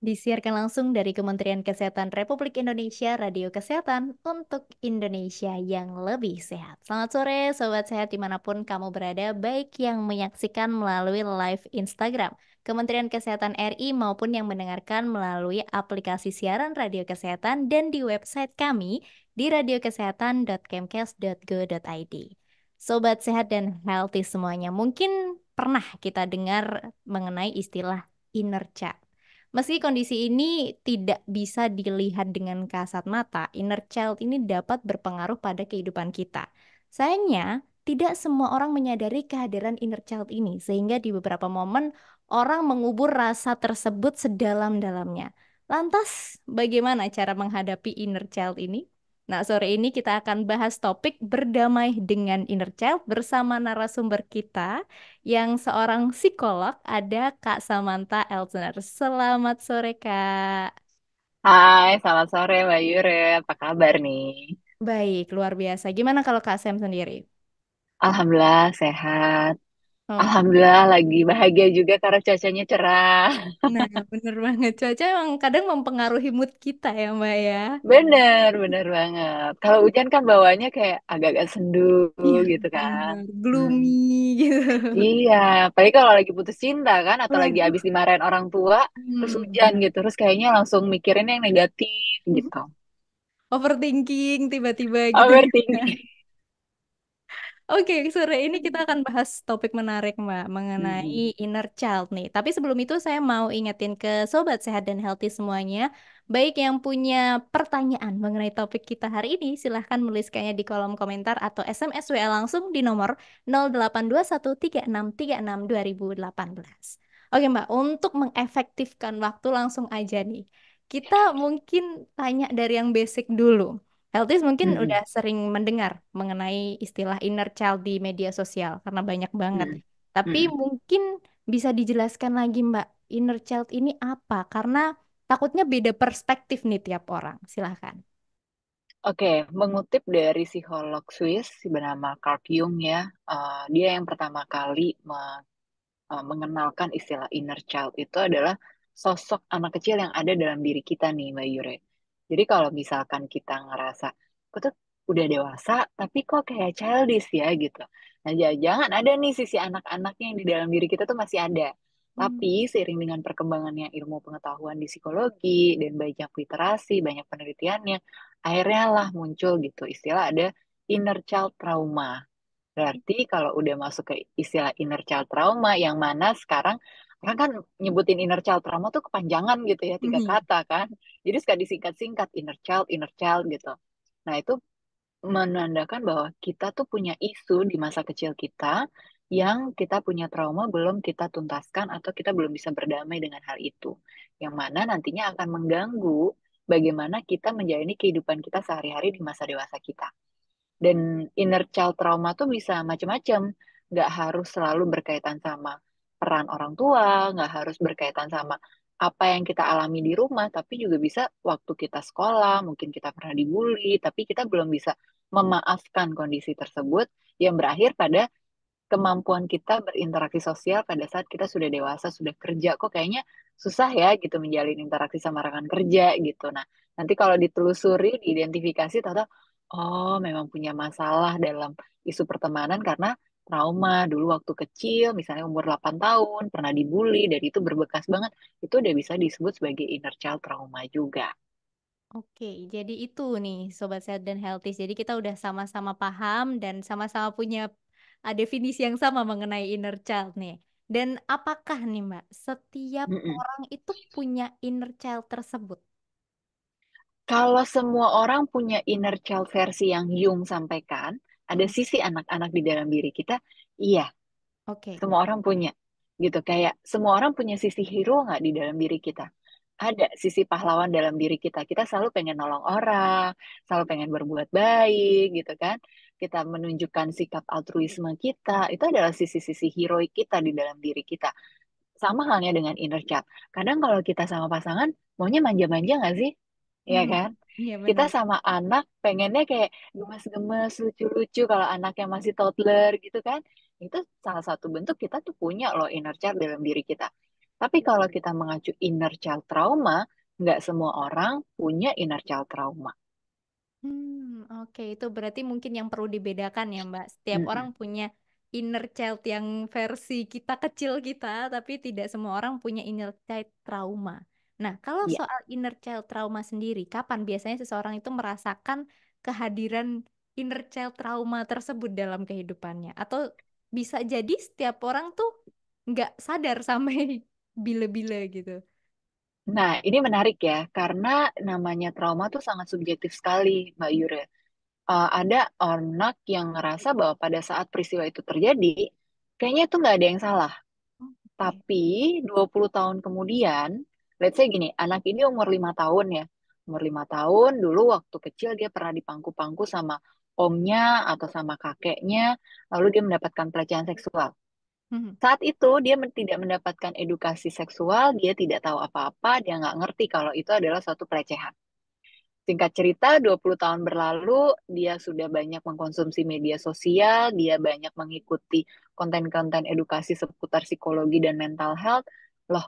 Disiarkan langsung dari Kementerian Kesehatan Republik Indonesia, Radio Kesehatan untuk Indonesia yang lebih sehat. Selamat sore, Sobat Sehat dimanapun kamu berada, baik yang menyaksikan melalui live Instagram Kementerian Kesehatan RI maupun yang mendengarkan melalui aplikasi siaran Radio Kesehatan dan di website kami di radiokesehatan.kemkes.go.id. Sobat Sehat dan Healthy semuanya, mungkin pernah kita dengar mengenai istilah inner child. Meski kondisi ini tidak bisa dilihat dengan kasat mata, inner child ini dapat berpengaruh pada kehidupan kita. Sayangnya, tidak semua orang menyadari kehadiran inner child ini, sehingga di beberapa momen orang mengubur rasa tersebut sedalam-dalamnya. Lantas, bagaimana cara menghadapi inner child ini? Nah, sore ini kita akan bahas topik berdamai dengan inner child bersama narasumber kita yang seorang psikolog, ada Kak Samantha Elsner. Selamat sore, Kak. Hai, selamat sore Mbak Yure. Apa kabar nih? Baik, luar biasa. Gimana kalau Kak Sam sendiri? Alhamdulillah sehat. Oke. Alhamdulillah lagi bahagia juga karena cuacanya cerah. Nah, bener banget. Cuaca emang kadang mempengaruhi mood kita ya, Mbak ya. Bener, bener banget. Kalau hujan kan bawanya kayak agak-agak sendu Iya, gitu kan. bener. Hmm. Gloomy gitu. Iya, apalagi kalau lagi putus cinta kan, atau lagi Waduh. habis dimarahin orang tua, terus hujan Benar. gitu, terus kayaknya langsung mikirin yang negatif gitu. Overthinking tiba-tiba gitu ya. Overthinking. Oke, sore ini kita akan bahas topik menarik, Mbak, mengenai Mm-mm. inner child nih. Tapi sebelum itu saya mau ingetin ke Sobat Sehat dan Healthy semuanya, baik yang punya pertanyaan mengenai topik kita hari ini, silahkan menuliskannya di kolom komentar atau SMS WA langsung di nomor 082136362018. Oke, Mbak, untuk mengefektifkan waktu langsung aja nih. Kita mungkin tanya dari yang basic dulu. Heltis mungkin udah Mm-mm. sering mendengar mengenai istilah inner child di media sosial karena banyak banget. Mm-mm. Tapi Mm-mm. mungkin bisa dijelaskan lagi Mbak, inner child ini apa? Karena takutnya beda perspektif nih tiap orang. Silahkan. Oke, mengutip dari psikolog Swiss bernama Carl Jung ya, dia yang pertama kali mengenalkan istilah inner child itu adalah sosok anak kecil yang ada dalam diri kita nih, Mbak Yure. Jadi kalau misalkan kita ngerasa, aku tuh udah dewasa, tapi kok kayak childish ya gitu. Nah, jangan ada nih sisi anak-anaknya yang di dalam diri kita tuh masih ada. Hmm. Tapi seiring dengan perkembangannya ilmu pengetahuan di psikologi dan banyak literasi, banyak penelitiannya, akhirnya lah muncul gitu istilah ada inner child trauma. Berarti kalau udah masuk ke istilah inner child trauma, yang mana sekarang orang kan nyebutin inner child trauma tuh kepanjangan gitu ya, tiga Nih. kata kan. Jadi suka disingkat-singkat inner child gitu. Nah itu menandakan bahwa kita tuh punya isu di masa kecil kita yang kita punya trauma belum kita tuntaskan atau kita belum bisa berdamai dengan hal itu. Yang mana nantinya akan mengganggu bagaimana kita menjalani kehidupan kita sehari-hari di masa dewasa kita. Dan inner child trauma tuh bisa macam-macam, nggak harus selalu berkaitan sama peran orang tua, nggak harus berkaitan sama apa yang kita alami di rumah, tapi juga bisa waktu kita sekolah, mungkin kita pernah dibully, tapi kita belum bisa memaafkan kondisi tersebut yang berakhir pada kemampuan kita berinteraksi sosial pada saat kita sudah dewasa, sudah kerja, kok kayaknya susah ya gitu menjalin interaksi sama rekan kerja gitu. Nah, nanti kalau ditelusuri, diidentifikasi, ternyata oh memang punya masalah dalam isu pertemanan karena trauma dulu waktu kecil, misalnya umur 8 tahun, pernah dibully, dan itu berbekas banget, itu udah bisa disebut sebagai inner child trauma juga. Oke, jadi itu nih Sobat Sehat dan Healthy. Jadi kita udah sama-sama paham dan sama-sama punya definisi yang sama mengenai inner child nih. Dan apakah nih Mbak, setiap Mm-mm. orang itu punya inner child tersebut? Kalau semua orang punya inner child versi yang Jung sampaikan, ada Mm-mm. sisi anak-anak di dalam diri kita, iya, Oke. semua orang punya. Gitu, kayak semua orang punya sisi hero nggak di dalam diri kita? Ada sisi pahlawan dalam diri kita. Kita selalu pengen nolong orang, selalu pengen berbuat baik, gitu kan. Kita menunjukkan sikap altruisme kita, itu adalah sisi-sisi heroik kita di dalam diri kita. Sama halnya dengan inner child. Kadang kalau kita sama pasangan, maunya manja-manja nggak sih? Iya Hmm, kan? iya Kita benar. sama anak pengennya kayak gemes-gemes, lucu-lucu kalau anaknya masih toddler gitu kan. Itu salah satu bentuk kita tuh punya loh inner child dalam diri kita. Tapi kalau kita mengacu inner child trauma, nggak semua orang punya inner child trauma. Oke, itu berarti mungkin yang perlu dibedakan ya, Mbak. Setiap orang Mm-mm. punya inner child yang versi kita kecil kita, tapi tidak semua orang punya inner child trauma. Nah, kalau Iya. soal inner child trauma sendiri, kapan biasanya seseorang itu merasakan kehadiran inner child trauma tersebut dalam kehidupannya? Atau bisa jadi setiap orang tuh nggak sadar sampai bila-bila gitu. Nah, ini menarik ya, karena namanya trauma tuh sangat subjektif sekali, Mbak Yure. Ada anak yang ngerasa bahwa pada saat peristiwa itu terjadi, kayaknya itu nggak ada yang salah. Oke. Tapi 20 tahun kemudian, let's say gini, anak ini umur 5 tahun ya. Umur 5 tahun, dulu waktu kecil dia pernah dipangku-pangku sama omnya atau sama kakeknya, lalu dia mendapatkan pelecehan seksual. Mhm. Saat itu dia tidak mendapatkan edukasi seksual, dia tidak tahu apa-apa, dia nggak ngerti kalau itu adalah suatu pelecehan. Singkat cerita, 20 tahun berlalu, dia sudah banyak mengkonsumsi media sosial, dia banyak mengikuti konten-konten edukasi seputar psikologi dan mental health. Loh,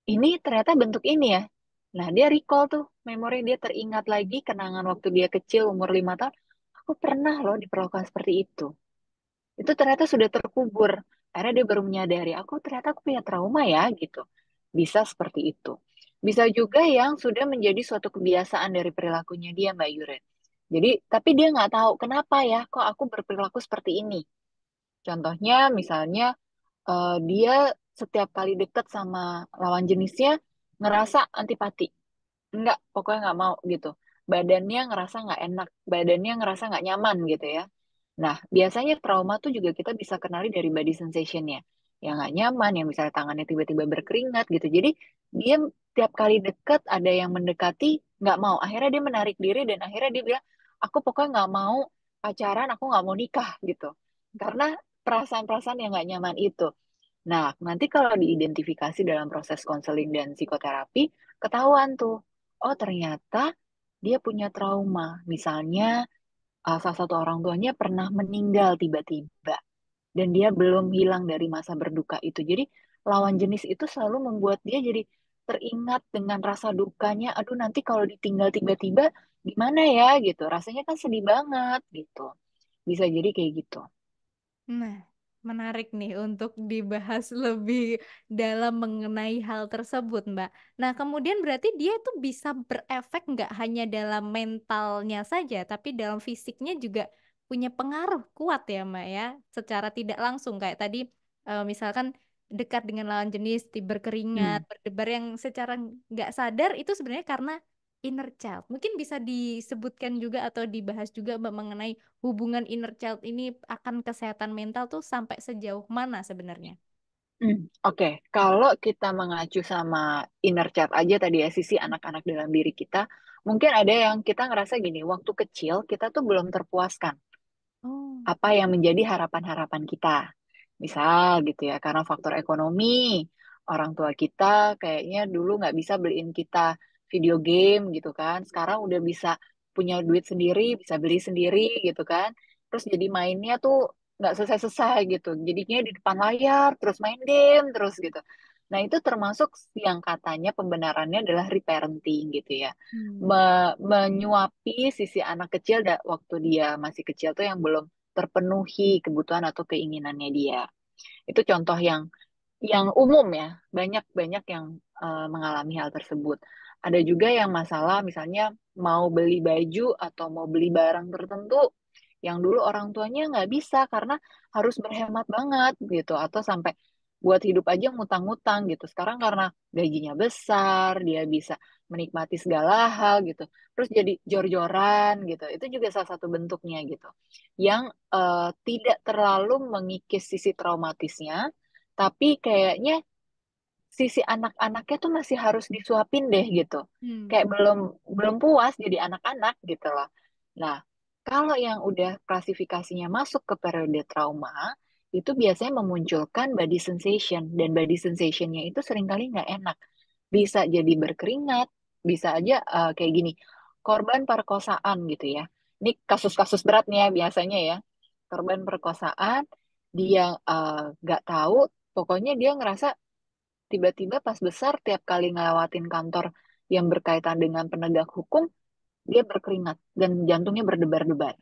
ini ternyata bentuk ini ya. Nah, dia recall tuh, memori dia teringat lagi kenangan waktu dia kecil umur 5 tahun. Aku pernah loh diperlakukan seperti itu. Itu ternyata sudah terkubur. Akhirnya dia baru menyadari, aku ternyata aku punya trauma ya gitu. Bisa seperti itu. Bisa juga yang sudah menjadi suatu kebiasaan dari perilakunya dia, Mbak Yure. Jadi, tapi dia nggak tahu kenapa ya, kok aku berperilaku seperti ini. Contohnya, misalnya dia setiap kali deket sama lawan jenisnya ngerasa antipati. Enggak, pokoknya nggak mau gitu. Badannya ngerasa nggak enak, badannya ngerasa nggak nyaman gitu ya. Nah, biasanya trauma tuh juga kita bisa kenali dari body sensation-nya. Yang nggak nyaman, yang misalnya tangannya tiba-tiba berkeringat gitu. Jadi, dia tiap kali deket, ada yang mendekati, nggak mau. Akhirnya dia menarik diri dan akhirnya dia bilang, aku pokoknya nggak mau pacaran, aku nggak mau nikah gitu. Karena perasaan-perasaan yang nggak nyaman itu. Nah, nanti kalau diidentifikasi dalam proses konseling dan psikoterapi, ketahuan tuh, oh ternyata dia punya trauma. Misalnya, salah satu orang tuanya pernah meninggal tiba-tiba, dan dia belum hilang dari masa berduka itu. Jadi, lawan jenis itu selalu membuat dia jadi teringat dengan rasa dukanya, aduh nanti kalau ditinggal tiba-tiba, gimana ya gitu. Rasanya kan sedih banget gitu. Bisa jadi kayak gitu. Nah, menarik nih untuk dibahas lebih dalam mengenai hal tersebut, Mbak. Nah, kemudian berarti dia tuh bisa berefek nggak hanya dalam mentalnya saja, tapi dalam fisiknya juga punya pengaruh kuat ya, Mbak ya, secara tidak langsung kayak tadi misalkan dekat dengan lawan jenis, berkeringat, Hmm. berdebar yang secara nggak sadar itu sebenarnya karena inner child. Mungkin bisa disebutkan juga atau dibahas juga Mbak mengenai hubungan inner child ini akan kesehatan mental tuh sampai sejauh mana sebenarnya? Oke, kalau kita mengacu sama inner child aja tadi ya, sisi anak-anak dalam diri kita, mungkin ada yang kita ngerasa gini, waktu kecil kita tuh belum terpuaskan Oh. apa yang menjadi harapan-harapan kita. Misal gitu ya, karena faktor ekonomi, orang tua kita kayaknya dulu nggak bisa beliin kita video game gitu kan. Sekarang udah bisa punya duit sendiri, bisa beli sendiri gitu kan. Terus jadi mainnya tuh nggak selesai-selesai gitu. Jadinya di depan layar, terus main game, terus gitu. Nah, itu termasuk yang katanya pembenarannya adalah reparenting gitu ya. Hmm. Menyuapi sisi anak kecil waktu dia masih kecil tuh yang belum terpenuhi kebutuhan atau keinginannya dia. Itu contoh yang umum ya, banyak-banyak yang mengalami hal tersebut. Ada juga yang masalah misalnya mau beli baju atau mau beli barang tertentu yang dulu orang tuanya nggak bisa karena harus berhemat banget gitu, atau sampai buat hidup aja ngutang-ngutang gitu. Sekarang karena gajinya besar, dia bisa menikmati segala hal gitu. Terus jadi jor-joran gitu. Itu juga salah satu bentuknya gitu. Yang tidak terlalu mengikis sisi traumatisnya, tapi kayaknya sisi anak-anaknya tuh masih harus disuapin deh gitu. Hmm. Kayak belum belum puas jadi anak-anak gitu loh. Nah, kalau yang udah klasifikasinya masuk ke periode trauma, itu biasanya memunculkan body sensation, dan body sensationnya itu seringkali nggak enak. Bisa jadi berkeringat, bisa aja kayak gini, korban perkosaan gitu ya. Ini kasus-kasus beratnya biasanya ya. Korban perkosaan, dia nggak tahu, pokoknya dia ngerasa tiba-tiba pas besar tiap kali ngelewatin kantor yang berkaitan dengan penegak hukum, dia berkeringat dan jantungnya berdebar-debar.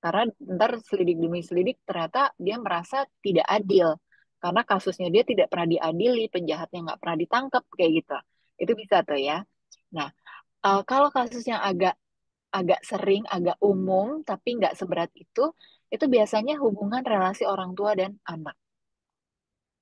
Karena ntar selidik demi selidik ternyata dia merasa tidak adil. Karena kasusnya dia tidak pernah diadili, penjahatnya nggak pernah ditangkap, kayak gitu. Itu bisa tuh ya. Nah, kalau kasus yang agak agak sering, agak umum, tapi nggak seberat itu biasanya hubungan relasi orang tua dan anak.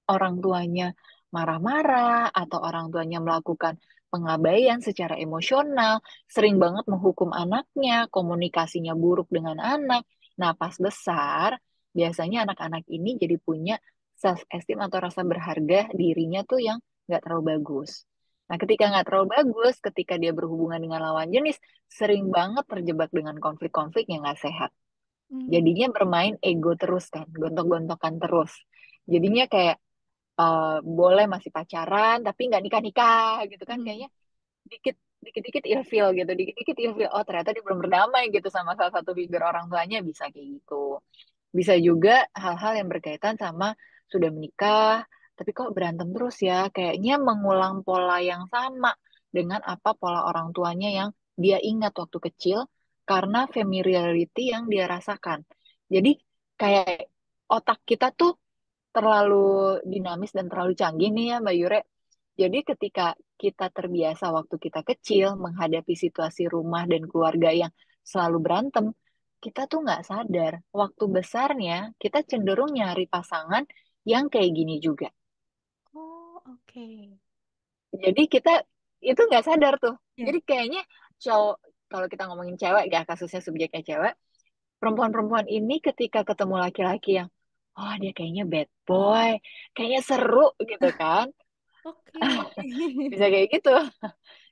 Orang tuanya marah-marah atau orang tuanya melakukan pengabaian secara emosional, sering banget menghukum anaknya, komunikasinya buruk dengan anak. Nah, pas besar, biasanya anak-anak ini jadi punya self esteem atau rasa berharga dirinya tuh yang nggak terlalu bagus. Nah, ketika nggak terlalu bagus, ketika dia berhubungan dengan lawan jenis, sering banget terjebak dengan konflik-konflik yang nggak sehat. Hmm. Jadinya bermain ego terus kan, gontok-gontokan terus. Jadinya kayak boleh masih pacaran tapi nggak nikah-nikah gitu kan, Hmm. kayaknya dikit dikit-dikit ilfeel gitu, dikit-dikit ilfeel, oh ternyata dia belum berdamai gitu sama salah satu figur orang tuanya, bisa kayak gitu. Bisa juga hal-hal yang berkaitan sama sudah menikah tapi kok berantem terus ya, kayaknya mengulang pola yang sama dengan apa pola orang tuanya yang dia ingat waktu kecil karena familiarity yang dia rasakan. Jadi kayak otak kita tuh terlalu dinamis dan terlalu canggih nih ya Mbak Yure. Jadi ketika kita terbiasa waktu kita kecil menghadapi situasi rumah dan keluarga yang selalu berantem, kita tuh nggak sadar waktu besarnya kita cenderung nyari pasangan yang kayak gini juga. Oh, oke. Jadi kita itu nggak sadar tuh. Ya. Jadi kayaknya cowok, kalau kita ngomongin cewek ya, kasusnya subjeknya cewek, perempuan-perempuan ini ketika ketemu laki-laki yang, oh dia kayaknya bad boy, kayaknya seru gitu kan, Oke. bisa kayak gitu.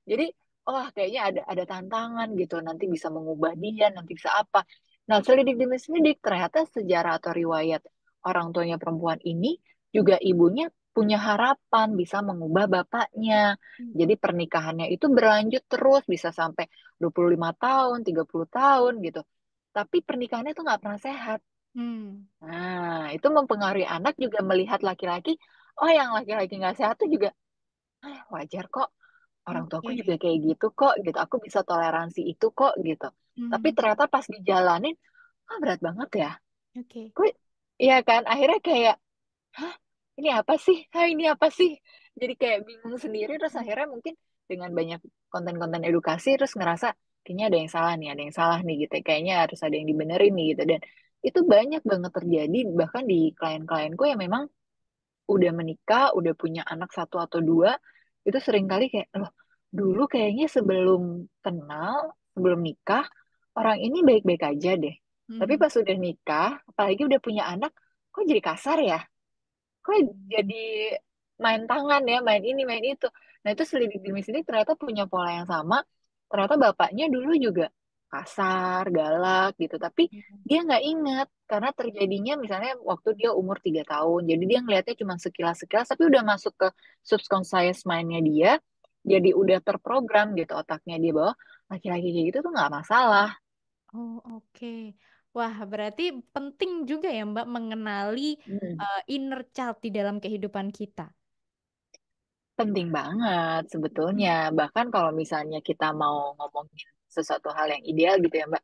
Jadi, oh kayaknya ada tantangan gitu, nanti bisa mengubah dia, nanti bisa apa. Nah, selidik demi selidik, ternyata sejarah atau riwayat orang tuanya perempuan ini juga ibunya punya harapan bisa mengubah bapaknya. Jadi pernikahannya itu berlanjut terus, bisa sampai 25 tahun, 30 tahun gitu. Tapi pernikahannya tuh nggak pernah sehat. Hmm. Nah, itu mempengaruhi anak juga melihat laki-laki, oh yang laki-laki nggak sehat tuh juga, ah, wajar kok, orang tuaku Oke. juga kayak gitu kok gitu, aku bisa toleransi itu kok gitu. Tapi Hmm. ternyata pas dijalanin, ah berat banget ya. Oke. Gue, iya kan, akhirnya kayak, hah, ini apa sih? Hah, ini apa sih? Jadi kayak bingung sendiri, terus akhirnya mungkin dengan banyak konten-konten edukasi, terus ngerasa, kayaknya ada yang salah nih, ada yang salah nih gitu. Kayaknya harus ada yang dibenerin nih gitu. Dan itu banyak banget terjadi, bahkan di klien-klienku yang memang udah menikah, udah punya anak satu atau dua, itu sering kali kayak, loh, dulu kayaknya sebelum kenal, sebelum nikah, orang ini baik-baik aja deh. Tapi Hmm. pas udah nikah, apalagi udah punya anak, kok jadi kasar ya? Kok jadi main tangan ya, main ini, main itu. Nah, itu selidik demi sendiri ternyata punya pola yang sama. Ternyata bapaknya dulu juga kasar, galak gitu. Tapi dia nggak ingat karena terjadinya misalnya waktu dia umur 3 tahun. Jadi dia ngelihatnya cuma sekilas-sekilas, tapi udah masuk ke subconscious mind-nya dia. Jadi udah terprogram gitu otaknya dia bahwa laki-laki kayak gitu tuh nggak masalah. Oh, oke. Wah, berarti penting juga ya, Mbak, mengenali Hmm. inner child di dalam kehidupan kita. Penting banget sebetulnya. Hmm. Bahkan kalau misalnya kita mau ngomongin sesuatu hal yang ideal gitu ya, Mbak.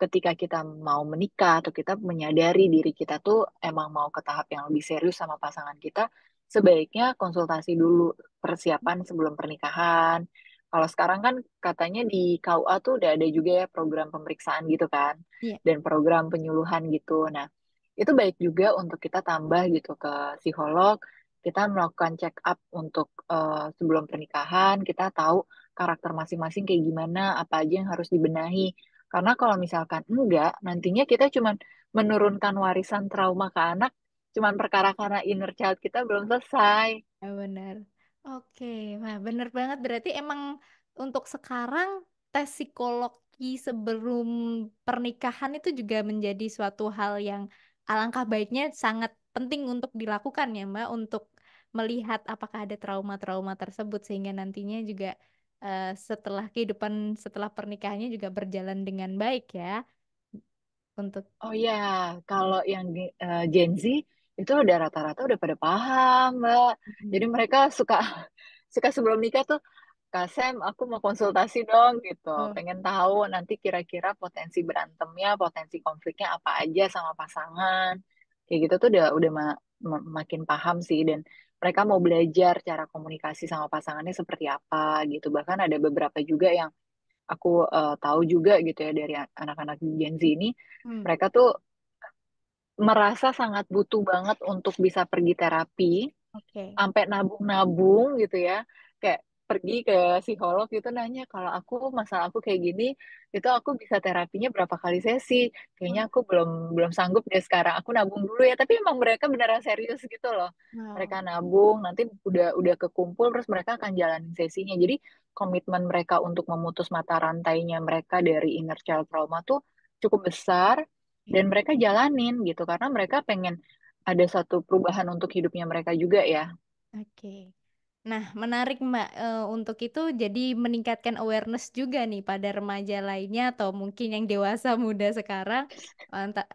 Ketika kita mau menikah atau kita menyadari diri kita tuh emang mau ke tahap yang lebih serius sama pasangan kita, sebaiknya konsultasi dulu persiapan sebelum pernikahan. Kalau sekarang kan katanya di KUA tuh udah ada juga ya program pemeriksaan gitu kan, Iya. dan program penyuluhan gitu. Nah, itu baik juga untuk kita tambah gitu ke psikolog, kita melakukan check up untuk sebelum pernikahan, kita tahu karakter masing-masing kayak gimana, apa aja yang harus dibenahi. Karena kalau misalkan enggak, nantinya kita cuman menurunkan warisan trauma ke anak, cuman perkara karena inner child kita belum selesai. Ya, benar. Oke, wah benar banget. Berarti emang untuk sekarang tes psikologi sebelum pernikahan itu juga menjadi suatu hal yang alangkah baiknya sangat penting untuk dilakukan ya Mbak, untuk melihat apakah ada trauma-trauma tersebut sehingga nantinya juga setelah kehidupan setelah pernikahannya juga berjalan dengan baik ya untuk. Oh ya, kalau yang Gen Z itu udah rata-rata udah pada paham, Mbak. Jadi Hmm. mereka suka suka sebelum nikah tuh, Kak Sam, aku mau konsultasi dong gitu. Oh, Pengen tahu nanti kira-kira potensi berantemnya, potensi konfliknya apa aja sama pasangan. Kayak gitu tuh udah makin paham sih, dan mereka mau belajar cara komunikasi sama pasangannya seperti apa gitu. Bahkan ada beberapa juga yang aku tahu juga gitu ya dari anak-anak Gen Z ini, hmm, mereka tuh merasa sangat butuh banget untuk bisa pergi terapi, oke. sampai nabung-nabung gitu ya, kayak pergi ke psikolog gitu nanya, kalau aku masalah aku kayak gini, itu aku bisa terapinya berapa kali sesi, kayaknya Oh, aku belum belum sanggup deh sekarang, aku nabung dulu ya. Tapi emang mereka beneran serius gitu loh, mereka wow. nabung, nanti udah kekumpul terus mereka akan jalanin sesinya. Jadi komitmen mereka untuk memutus mata rantainya mereka dari inner child trauma tuh cukup besar, dan Oke. mereka jalanin gitu karena mereka pengen ada satu perubahan untuk hidupnya mereka juga ya. Oke. Nah, menarik Mbak. Untuk itu jadi meningkatkan awareness juga nih pada remaja lainnya atau mungkin yang dewasa muda sekarang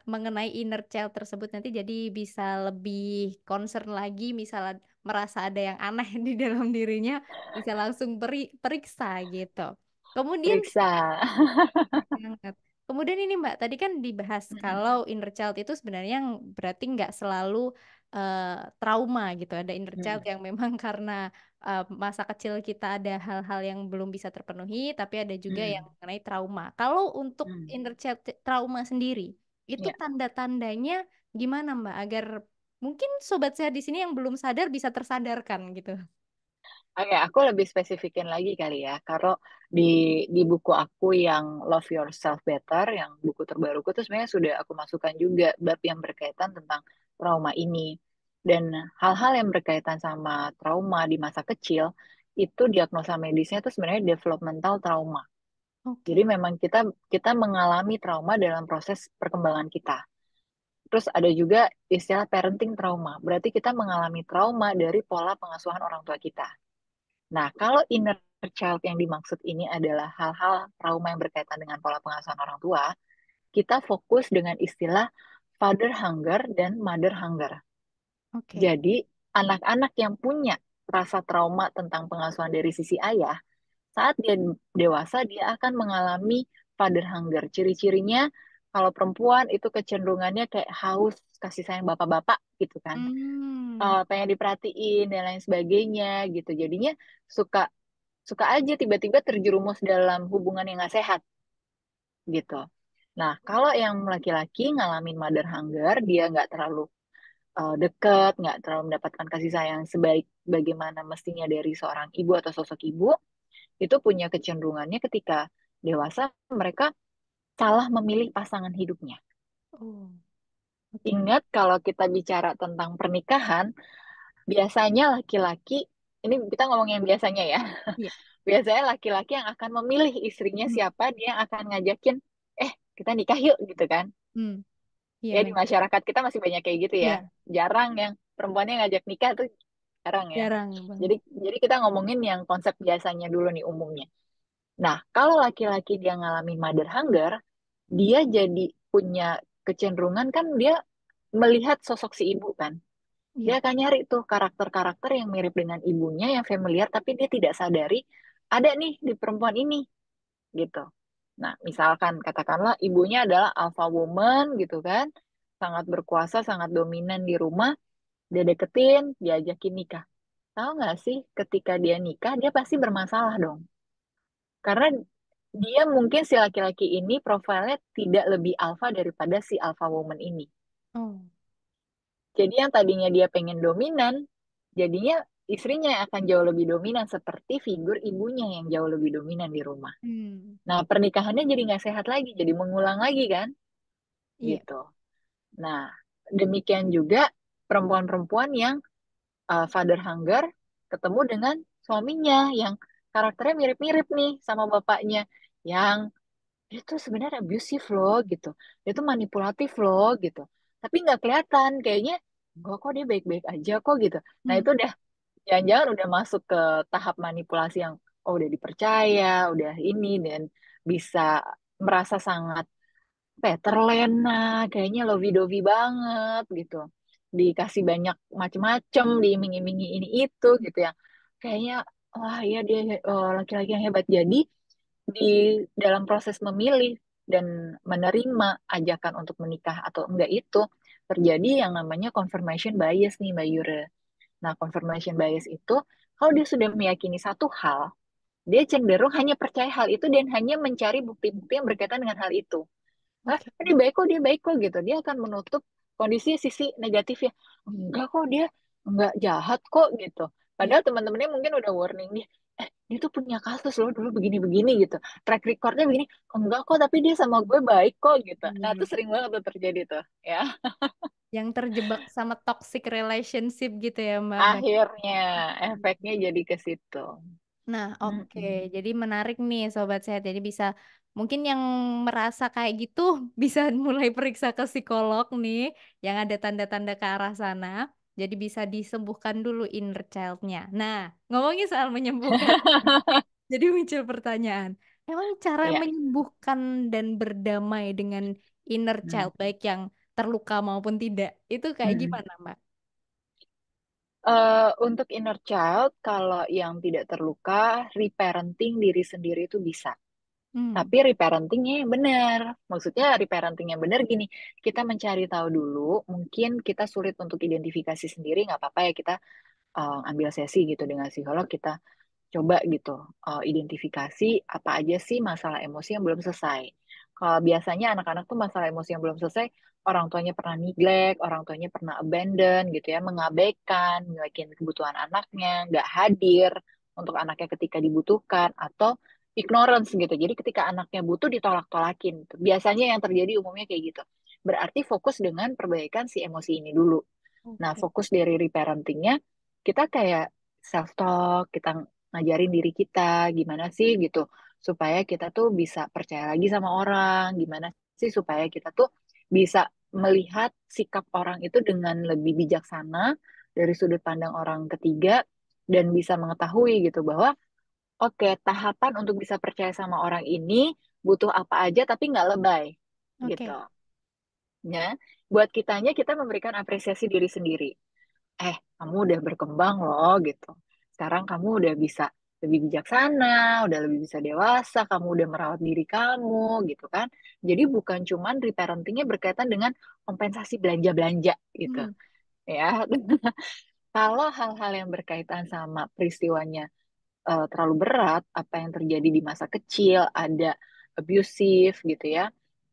mengenai inner child tersebut nanti jadi bisa lebih concern lagi, misalnya merasa ada yang aneh di dalam dirinya, bisa langsung periksa gitu. Kemudian Periksa. banget. Kemudian ini Mbak, tadi kan dibahas kalau inner child itu sebenarnya yang berarti nggak selalu trauma gitu. Ada inner child Hmm, yang memang karena masa kecil kita ada hal-hal yang belum bisa terpenuhi, tapi ada juga yang hmm, mengenai trauma. Kalau untuk hmm. inner child trauma sendiri, itu Ya, tanda-tandanya gimana Mbak? Agar mungkin sobat sehat di sini yang belum sadar bisa tersadarkan gitu. oke, aku lebih spesifikin lagi kali ya. Kalau di di buku aku yang Love Yourself Better, yang buku terbaruku tuh sebenarnya sudah aku masukkan juga bab yang berkaitan tentang trauma ini. Dan hal-hal yang berkaitan sama trauma di masa kecil, itu diagnosa medisnya tuh sebenarnya developmental trauma. Jadi Oke. memang kita kita mengalami trauma dalam proses perkembangan kita. Terus ada juga istilah parenting trauma. Berarti kita mengalami trauma dari pola pengasuhan orang tua kita. Nah, kalau inner child yang dimaksud ini adalah hal-hal trauma yang berkaitan dengan pola pengasuhan orang tua, kita fokus dengan istilah father hunger dan mother hunger. Oke. Jadi, anak-anak yang punya rasa trauma tentang pengasuhan dari sisi ayah, saat dia dewasa, dia akan mengalami father hunger. Ciri-cirinya, kalau perempuan itu kecenderungannya kayak haus kasih sayang bapak-bapak gitu kan. Hmm. Pengen diperhatiin dan lain sebagainya gitu. Jadinya suka suka aja tiba-tiba terjerumus dalam hubungan yang gak sehat gitu. Nah, kalau yang laki-laki ngalamin mother hunger, dia nggak terlalu deket, nggak terlalu mendapatkan kasih sayang sebaik bagaimana mestinya dari seorang ibu atau sosok ibu, itu punya kecenderungannya ketika dewasa mereka salah memilih pasangan hidupnya. Oh, oke. Ingat kalau kita bicara tentang pernikahan, biasanya laki-laki, ini kita ngomong yang biasanya ya, Iya. biasanya laki-laki yang akan memilih istrinya Hmm. siapa, dia akan ngajakin, kita nikah yuk gitu kan. Hmm. Iya Ya di benar. masyarakat kita masih banyak kayak gitu ya. Iya, Jarang yang perempuannya ngajak nikah tuh, jarang ya. jarang banget. Jadi kita ngomongin yang konsep biasanya dulu nih umumnya. Nah, kalau laki-laki dia ngalamin mother hunger, dia jadi punya kecenderungan kan dia melihat sosok si ibu kan. Dia Iya. akan nyari tuh karakter-karakter yang mirip dengan ibunya, yang familiar, tapi dia tidak sadari ada nih di perempuan ini gitu. Nah, misalkan katakanlah ibunya adalah alpha woman gitu kan, sangat berkuasa, sangat dominan di rumah, dia deketin, diajakin nikah. Tahu nggak sih, ketika dia nikah, dia pasti bermasalah dong. Karena dia mungkin si laki-laki ini profilnya tidak lebih alpha daripada si alpha woman ini. Oh. Jadi yang tadinya dia pengen dominan, jadinya istrinya yang akan jauh lebih dominan seperti figur ibunya yang jauh lebih dominan di rumah. Hmm. Nah, pernikahannya jadi nggak sehat lagi, jadi mengulang lagi kan, Iya. gitu. Nah, demikian juga perempuan-perempuan yang father hunger ketemu dengan suaminya yang karakternya mirip-mirip nih sama bapaknya, yang dia tuh sebenarnya abusive loh gitu, dia tuh manipulatif loh gitu, tapi nggak kelihatan kayaknya, enggak kok dia baik-baik aja kok gitu. Nah Hmm. itu udah jangan-jangan udah masuk ke tahap manipulasi yang udah dipercaya, udah ini, dan bisa merasa sangat apa ya, terlena, kayaknya lovey-dovey banget gitu. dikasih banyak macem-macem, diiming-imingi ini itu gitu ya. Kayaknya wah ya dia laki-laki yang hebat. Jadi di dalam proses memilih dan menerima ajakan untuk menikah atau enggak itu terjadi yang namanya confirmation bias nih Mbak Yura. Nah, confirmation bias itu kalau dia sudah meyakini satu hal, dia cenderung hanya percaya hal itu dan hanya mencari bukti-bukti yang berkaitan dengan hal itu. Ah, Oke. dia baik kok gitu. Dia akan menutup kondisi sisi negatifnya. Enggak kok dia enggak jahat kok gitu. Ya. Padahal teman-temannya mungkin udah warning dia, dia tuh punya kasus loh dulu begini-begini gitu. Track recordnya begini, enggak kok tapi dia sama gue baik kok gitu. Nah itu Iya. sering banget tuh terjadi tuh ya. Yang terjebak sama toxic relationship gitu ya, Mbak. Akhirnya efeknya jadi ke situ. Nah, oke. Mm-mm. Jadi menarik nih Sobat Sehat. Jadi bisa mungkin yang merasa kayak gitu bisa mulai periksa ke psikolog nih yang ada tanda-tanda ke arah sana. Jadi bisa disembuhkan dulu inner child-nya. Nah, ngomongin soal menyembuhkan, jadi muncul pertanyaan. Emang cara Ya. menyembuhkan dan berdamai dengan inner Hmm. child baik yang terluka maupun tidak, itu kayak Hmm. gimana, Mbak? Untuk inner child, kalau yang tidak terluka, reparenting diri sendiri itu bisa. Hmm, Tapi reparentingnya yang benar. Maksudnya reparenting yang benar gini, kita mencari tahu dulu, mungkin kita sulit untuk identifikasi sendiri, nggak apa-apa ya kita ambil sesi gitu dengan psikolog, kita coba gitu identifikasi apa aja sih masalah emosi yang belum selesai. Kalau biasanya anak-anak tuh masalah emosi yang belum selesai, orang tuanya pernah neglect, orang tuanya pernah abandon gitu ya, mengabaikan, nyuekin kebutuhan anaknya, nggak hadir untuk anaknya ketika dibutuhkan, atau ignorance gitu. Jadi ketika anaknya butuh ditolak-tolakin. Biasanya yang terjadi umumnya kayak gitu. Berarti fokus dengan perbaikan si emosi ini dulu. Nah, oke. fokus dari reparentingnya, kita kayak self-talk, kita ngajarin diri kita gimana sih gitu, supaya kita tuh bisa percaya lagi sama orang, gimana sih supaya kita tuh bisa melihat sikap orang itu dengan lebih bijaksana dari sudut pandang orang ketiga, dan bisa mengetahui gitu bahwa, oke, tahapan untuk bisa percaya sama orang ini butuh apa aja tapi nggak lebay gitu. Oke. Ya, buat kitanya kita memberikan apresiasi diri sendiri. Kamu udah berkembang loh gitu. Sekarang kamu udah bisa lebih bijaksana, udah lebih bisa dewasa, kamu udah merawat diri kamu gitu kan. Jadi bukan cuman reparentingnya berkaitan dengan kompensasi belanja-belanja gitu Hmm, ya. Kalau hal-hal yang berkaitan sama peristiwanya terlalu berat, apa yang terjadi di masa kecil, ada abusive gitu ya,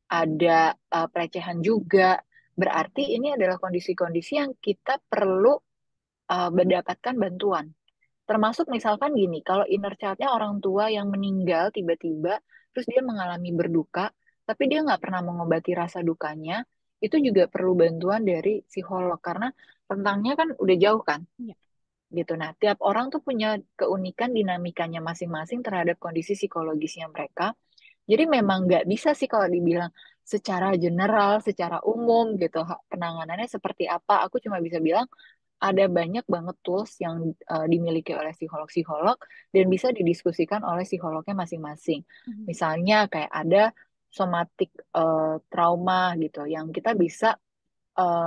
ada pelecehan juga, berarti ini adalah kondisi-kondisi yang kita perlu mendapatkan bantuan. Termasuk misalkan gini, kalau inner child-nya orang tua yang meninggal tiba-tiba, terus dia mengalami berduka, tapi dia nggak pernah mengobati rasa dukanya, itu juga perlu bantuan dari psikolog, karena rentangnya kan udah jauh kan, iya. gitu. Nah, tiap orang tuh punya keunikan dinamikanya masing-masing terhadap kondisi psikologisnya mereka. Jadi memang nggak bisa sih kalau dibilang secara general, secara umum gitu, penanganannya seperti apa. Aku cuma bisa bilang ada banyak banget tools yang dimiliki oleh psikolog-psikolog dan bisa didiskusikan oleh psikolognya masing-masing. Mhm. Misalnya kayak ada somatic trauma gitu, yang kita bisa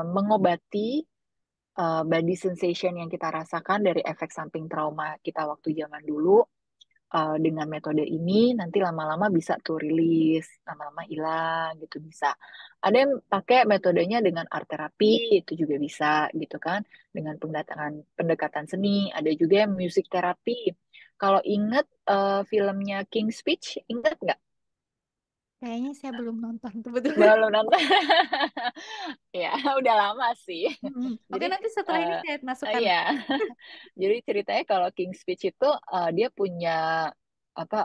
mengobati body sensation yang kita rasakan dari efek samping trauma kita waktu zaman dulu. Dengan metode ini nanti lama-lama bisa tuh rilis, lama-lama hilang gitu bisa. Ada yang pakai metodenya dengan art therapy, itu juga bisa gitu kan, dengan pendekatan pendekatan seni. Ada juga yang music therapy. Kalau ingat filmnya King's Speech, ingat nggak? Kayaknya saya belum nonton kebetulan. Belum nonton. Ya, udah lama sih. Mhm. Oke, Jadi, nanti setelah ini eh saya masukkan. ya, jadi ceritanya kalau King's Speech itu dia punya apa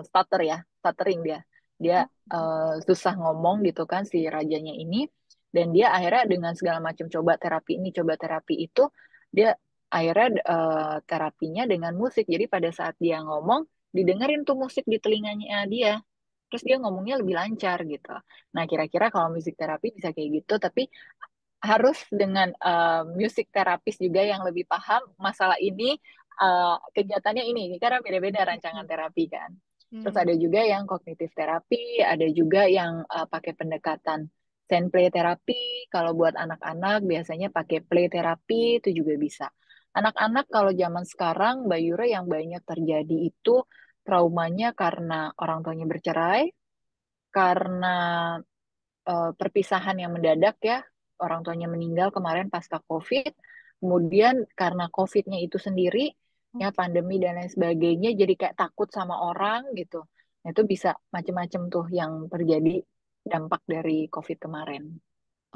stutter ya, stuttering dia. Dia Oh, susah ngomong gitu kan si rajanya ini, dan dia akhirnya dengan segala macam coba terapi ini, coba terapi itu, dia akhirnya terapinya dengan musik. Jadi pada saat dia ngomong, didengerin tuh musik di telinganya dia. Terus dia ngomongnya lebih lancar gitu. Nah, kira-kira kalau musik terapi bisa kayak gitu, tapi harus dengan musik terapis juga yang lebih paham masalah ini, kegiatannya ini karena beda-beda rancangan oke. terapi kan. Terus Hmm. ada juga yang kognitif terapi, ada juga yang pakai pendekatan Sand play therapy, kalau buat anak-anak biasanya pakai play therapy itu juga bisa. Anak-anak kalau zaman sekarang, Mbak Yura, yang banyak terjadi itu traumanya karena orang tuanya bercerai, karena perpisahan yang mendadak ya, orang tuanya meninggal kemarin pasca COVID, kemudian karena COVID-nya itu sendiri, ya Oke. pandemi dan lain sebagainya, jadi kayak takut sama orang gitu. Nah, itu bisa macam-macam tuh yang terjadi dampak dari COVID kemarin.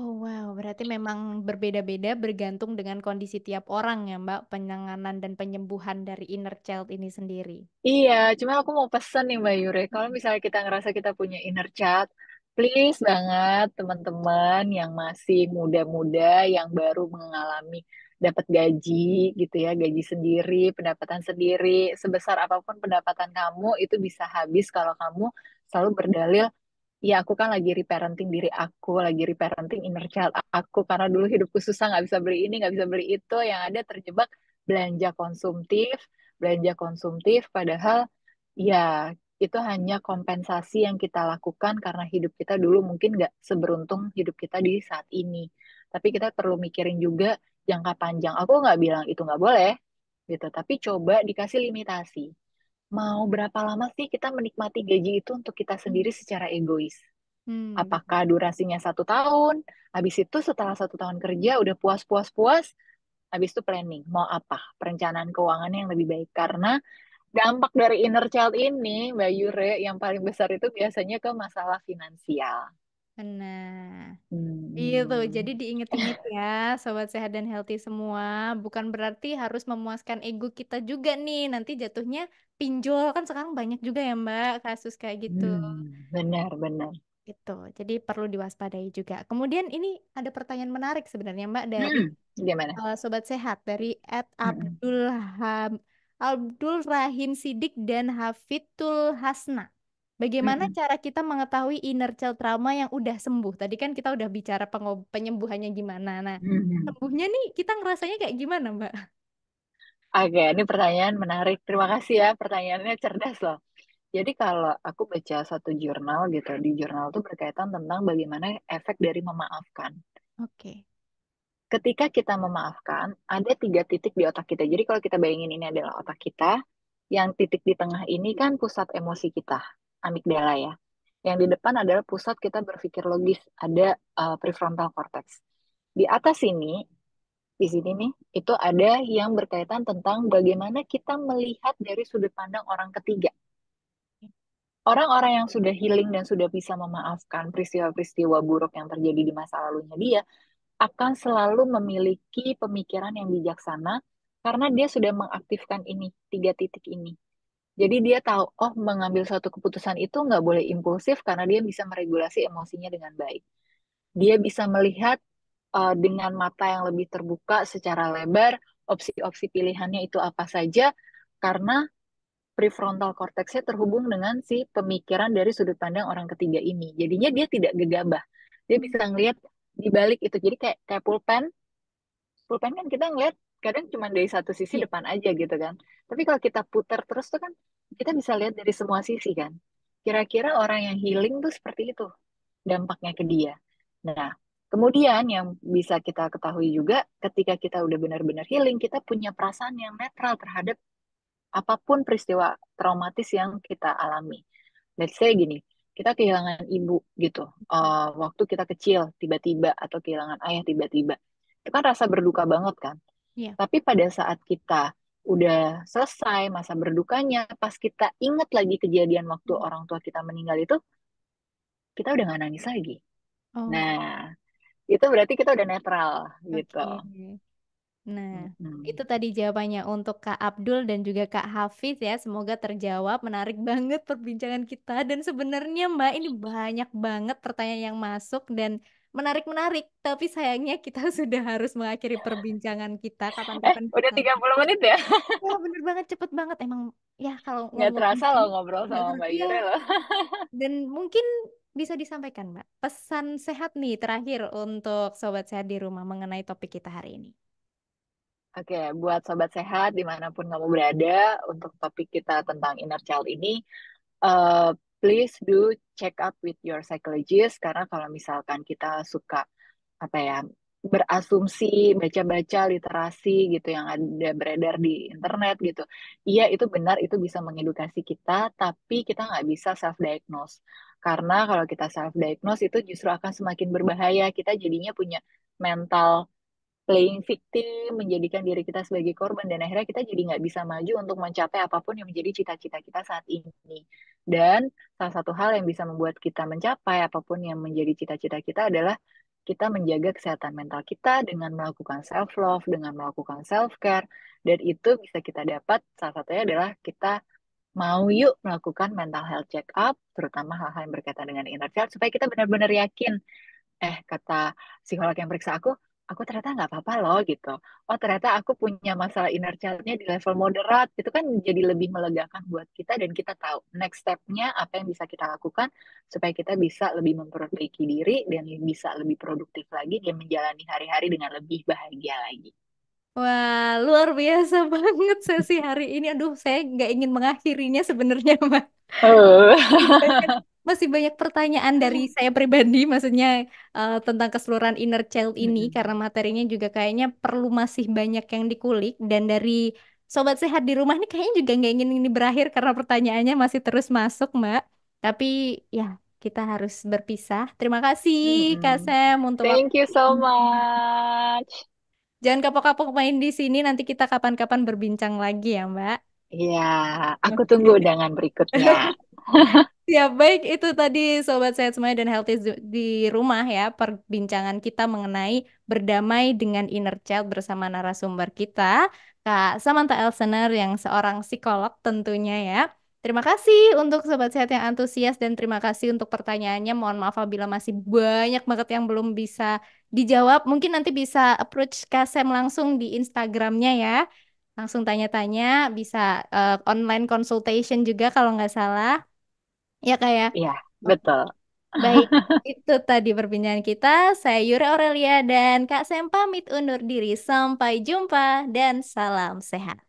Oh wow, berarti memang berbeda-beda bergantung dengan kondisi tiap orang ya Mbak, penanganan dan penyembuhan dari inner child ini sendiri. Iya, cuma aku mau pesan nih Mbak Yure, kalau misalnya kita ngerasa kita punya inner child, please banget teman-teman yang masih muda-muda, yang baru mengalami dapat gaji gitu ya, gaji sendiri, pendapatan sendiri, sebesar apapun pendapatan kamu itu bisa habis kalau kamu selalu berdalil, ya aku kan lagi reparenting diri aku, lagi reparenting inner child aku, karena dulu hidupku susah, nggak bisa beli ini, nggak bisa beli itu, yang ada terjebak belanja konsumtif, belanja konsumtif, padahal ya itu hanya kompensasi yang kita lakukan karena hidup kita dulu mungkin nggak seberuntung hidup kita di saat ini. Tapi kita perlu mikirin juga jangka panjang. Aku nggak bilang itu nggak boleh, gitu. Tapi coba dikasih limitasi. Mau berapa lama sih kita menikmati gaji itu untuk kita sendiri Hmm. secara egois? Benar. Apakah durasinya 1 tahun? Habis itu setelah 1 tahun kerja udah puas-puas-puas, habis itu planning. Mau apa? Perencanaan keuangan yang lebih baik. Karena dampak dari inner child ini, Mbak Yure, yang paling besar itu biasanya ke masalah finansial. Benar. Itu, jadi Hmm. diinget-inget ya, sobat sehat dan healthy semua. Bukan berarti harus memuaskan ego kita juga nih. Nanti jatuhnya pinjol kan sekarang banyak juga ya Mbak kasus kayak gitu. Benar-benar. Gitu. Jadi perlu diwaspadai juga. Kemudian ini ada pertanyaan menarik sebenarnya Mbak dari Gimana? Sobat Sehat dari Mm-mm. Abdul Rahim Sidik dan Hafidul Hasna. Bagaimana Mm-mm. cara kita mengetahui inner child trauma yang udah sembuh? Tadi kan kita udah bicara penyembuhannya gimana. Nah, Mm-mm. sembuhnya nih kita ngerasanya kayak gimana, Mbak? Oke, ini pertanyaan menarik. Terima kasih ya, pertanyaannya cerdas loh. Jadi kalau aku baca satu jurnal gitu, di jurnal itu berkaitan tentang bagaimana efek dari memaafkan. Oke. Ketika kita memaafkan, ada 3 titik di otak kita. Jadi kalau kita bayangin ini adalah otak kita, yang titik di tengah ini kan pusat emosi kita, amigdala ya. Yang di depan adalah pusat kita berpikir logis, ada prefrontal cortex. Di atas sini, di sini nih, itu ada yang berkaitan tentang bagaimana kita melihat dari sudut pandang orang ketiga. Orang-orang yang sudah healing dan sudah bisa memaafkan peristiwa-peristiwa buruk yang terjadi di masa lalunya dia, akan selalu memiliki pemikiran yang bijaksana karena dia sudah mengaktifkan ini, 3 titik ini. Jadi dia tahu, oh mengambil suatu keputusan itu nggak boleh impulsif karena dia bisa meregulasi emosinya dengan baik. Dia bisa melihat dengan mata yang lebih terbuka secara lebar, opsi-opsi pilihannya itu apa saja, karena prefrontal cortexnya terhubung dengan si pemikiran dari sudut pandang orang ketiga ini. Jadinya dia tidak gegabah. Dia bisa ngelihat di balik itu. Jadi kayak kayak pulpen, pulpen kan kita ngeliat kadang cuma dari satu sisi Iya. depan aja gitu kan. Tapi kalau kita putar terus tuh kan kita bisa lihat dari semua sisi kan. Kira-kira orang yang healing tuh seperti itu dampaknya ke dia. Nah, kemudian yang bisa kita ketahui juga ketika kita udah benar-benar healing, kita punya perasaan yang netral terhadap apapun peristiwa traumatis yang kita alami. Let's say gini, kita kehilangan ibu gitu, waktu kita kecil tiba-tiba atau kehilangan ayah tiba-tiba. Itu kan rasa berduka banget kan. Iya. Tapi pada saat kita udah selesai masa berdukanya, pas kita ingat lagi kejadian waktu orang tua kita meninggal itu, kita udah nggak nangis lagi. Oh, Nah, itu berarti kita udah netral gitu. oke. Nah, Mm-mm. itu tadi jawabannya untuk Kak Abdul dan juga Kak Hafiz ya. Semoga terjawab. Menarik banget perbincangan kita. Dan sebenarnya Mbak, ini banyak banget pertanyaan yang masuk dan menarik-menarik. Tapi sayangnya kita sudah harus mengakhiri perbincangan kita. Kapan-kapan Udah kita. 30 menit ya? Ya, bener banget, cepet banget. Emang ya kalau Nggak ngomongin terasa loh ini, ngobrol nggak sama terus Mbak ya. Yure loh. Dan mungkin bisa disampaikan Mbak, pesan sehat nih terakhir untuk Sobat Sehat di rumah mengenai topik kita hari ini. Oke, buat sobat sehat dimanapun kamu berada, untuk topik kita tentang inner child ini, please do check up with your psychologist, karena kalau misalkan kita suka apa ya, berasumsi, baca-baca literasi gitu yang ada beredar di internet gitu. Iya, itu benar, itu bisa mengedukasi kita, tapi kita nggak bisa self-diagnose. Karena kalau kita self-diagnose itu justru akan semakin berbahaya. Kita jadinya punya mental playing victim, menjadikan diri kita sebagai korban, dan akhirnya kita jadi nggak bisa maju untuk mencapai apapun yang menjadi cita-cita kita saat ini. Dan salah satu hal yang bisa membuat kita mencapai apapun yang menjadi cita-cita kita adalah kita menjaga kesehatan mental kita dengan melakukan self-love, dengan melakukan self-care, dan itu bisa kita dapat, salah satunya adalah kita mau yuk melakukan mental health check-up, terutama hal-hal yang berkaitan dengan inner child, supaya kita benar-benar yakin, kata psikolog yang periksa aku ternyata nggak apa-apa loh gitu. Oh ternyata aku punya masalah inner child-nya di level moderat. Itu kan jadi lebih melegakan buat kita dan kita tahu next step-nya apa yang bisa kita lakukan supaya kita bisa lebih memperbaiki diri dan bisa lebih produktif lagi dan menjalani hari-hari dengan lebih bahagia lagi. Wah, luar biasa banget sesi hari ini. Aduh, saya nggak ingin mengakhirinya sebenarnya, Mbak. Oh. Masih banyak, masih banyak pertanyaan dari saya pribadi, maksudnya tentang keseluruhan inner child ini, Mm-mm. karena materinya juga kayaknya perlu masih banyak yang dikulik. Dan dari Sobat Sehat di rumah ini kayaknya juga nggak ingin ini berakhir karena pertanyaannya masih terus masuk, Mbak. Tapi ya, kita harus berpisah. Terima kasih, Kak Mm-mm. Sam, untuk Thank you so waktunya. much. Jangan kapok-kapok main di sini, nanti kita kapan-kapan berbincang lagi ya, Mbak. Iya, aku tunggu Oke. undangan berikutnya. Ya, baik itu tadi Sobat Sehat Semuanya dan Healthy di rumah ya, perbincangan kita mengenai berdamai dengan inner child bersama narasumber kita, Kak Samantha Elsener yang seorang psikolog tentunya ya. Terima kasih untuk Sobat Sehat yang antusias dan terima kasih untuk pertanyaannya. Mohon maaf apabila masih banyak banget yang belum bisa dijawab. Mungkin nanti bisa approach Kak Sam langsung di Instagramnya ya. Langsung tanya-tanya, bisa online consultation juga kalau nggak salah. Ya kayak. Iya, Oke. betul. Baik, itu tadi perbincangan kita. Saya Yura Aurelia dan Kak Sem pamit undur diri. Sampai jumpa dan salam sehat.